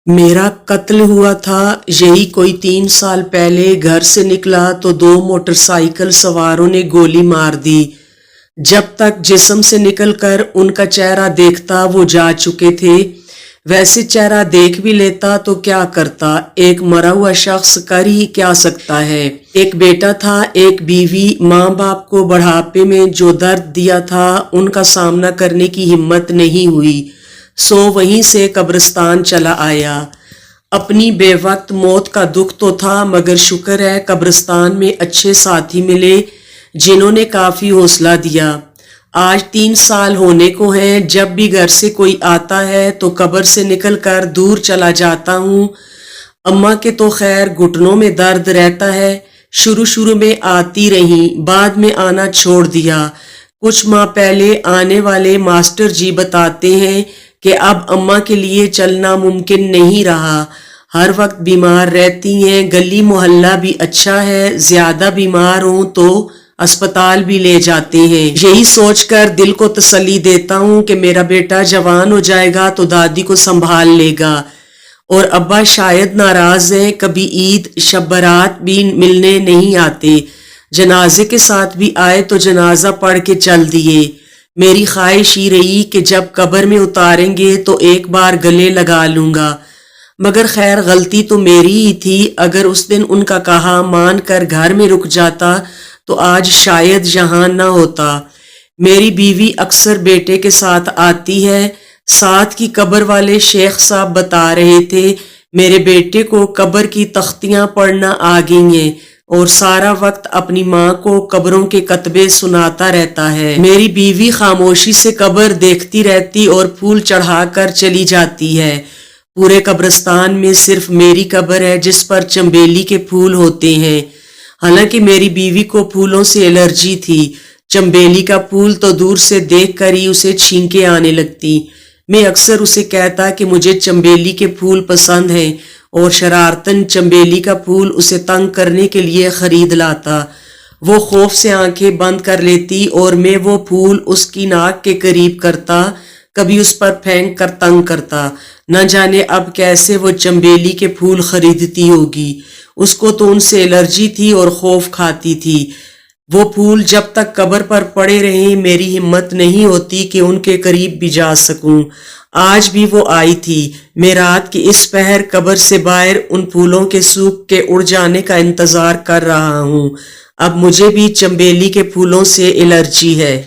میرا قتل ہوا تھا یہی کوئی 3 سال پہلے۔ گھر سے نکلا تو 2 موٹر سائیکل سواروں نے گولی مار دی۔ جب تک جسم سے نکل کر ان کا چہرہ دیکھتا وہ جا چکے تھے۔ ویسے چہرہ دیکھ بھی لیتا تو کیا کرتا، ایک مرا ہوا شخص کر ہی کیا سکتا ہے۔ ایک بیٹا تھا، ایک بیوی، ماں باپ کو بڑھاپے میں جو درد دیا تھا ان کا سامنا کرنے کی ہمت نہیں ہوئی، سو وہیں سے قبرستان چلا آیا۔ اپنی بے وقت موت کا دکھ تو تھا، مگر شکر ہے قبرستان میں اچھے ساتھی ملے جنہوں نے کافی حوصلہ دیا۔ آج 3 سال ہونے کو ہیں، جب بھی گھر سے کوئی آتا ہے تو قبر سے نکل کر دور چلا جاتا ہوں۔ اماں کے تو خیر گھٹنوں میں درد رہتا ہے، شروع میں آتی رہیں، بعد میں آنا چھوڑ دیا۔ کچھ ماہ پہلے آنے والے ماسٹر جی بتاتے ہیں کہ اب اماں کے لیے چلنا ممکن نہیں رہا، ہر وقت بیمار رہتی ہیں، گلی محلہ بھی اچھا ہے، زیادہ بیمار ہوں تو اسپتال بھی لے جاتے ہیں۔ یہی سوچ کر دل کو تسلی دیتا ہوں کہ میرا بیٹا جوان ہو جائے گا تو دادی کو سنبھال لے گا، اور ابا شاید ناراض ہیں، کبھی عید شب برات بھی ملنے نہیں آتے، جنازے کے ساتھ بھی آئے تو جنازہ پڑھ کے چل دیے۔ میری خواہش ہی رہی کہ جب قبر میں اتاریں گے تو ایک بار گلے لگا لوں گا، مگر خیر غلطی تو میری ہی تھی، اگر اس دن ان کا کہا مان کر گھر میں رک جاتا تو آج شاید یہاں نہ ہوتا۔ میری بیوی اکثر بیٹے کے ساتھ آتی ہے، ساتھ کی قبر والے شیخ صاحب بتا رہے تھے میرے بیٹے کو قبر کی تختیاں پڑھنا آ گئی ہیں اور سارا وقت اپنی ماں کو قبروں کے کتبے سناتا رہتا ہے۔ میری بیوی خاموشی سے قبر دیکھتی رہتی اور پھول چڑھا کر چلی جاتی ہے۔ پورے قبرستان میں صرف میری قبر ہے جس پر چنبیلی کے پھول ہوتے ہیں، حالانکہ میری بیوی کو پھولوں سے الرجی تھی، چنبیلی کا پھول تو دور سے دیکھ کر ہی اسے چھینکیں آنے لگتی۔ میں اکثر اسے کہتا کہ مجھے چنبیلی کے پھول پسند ہیں اور شرارتاً چنبیلی کا پھول اسے تنگ کرنے کے لیے خرید لاتا۔ وہ خوف سے آنکھیں بند کر لیتی اور میں وہ پھول اس کی ناک کے قریب کرتا، کبھی اس پر پھینک کر تنگ کرتا۔ نہ جانے اب کیسے وہ چنبیلی کے پھول خریدتی ہوگی، اس کو تو ان سے الرجی تھی اور خوف کھاتی تھی۔ وہ پھول جب تک قبر پر پڑے رہیں میری ہمت نہیں ہوتی کہ ان کے قریب بھی جا سکوں۔ آج بھی وہ آئی تھی، میں رات کی اس پہر قبر سے باہر ان پھولوں کے سوکھ کے اڑ جانے کا انتظار کر رہا ہوں۔ اب مجھے بھی چنبیلی کے پھولوں سے الرجی ہے۔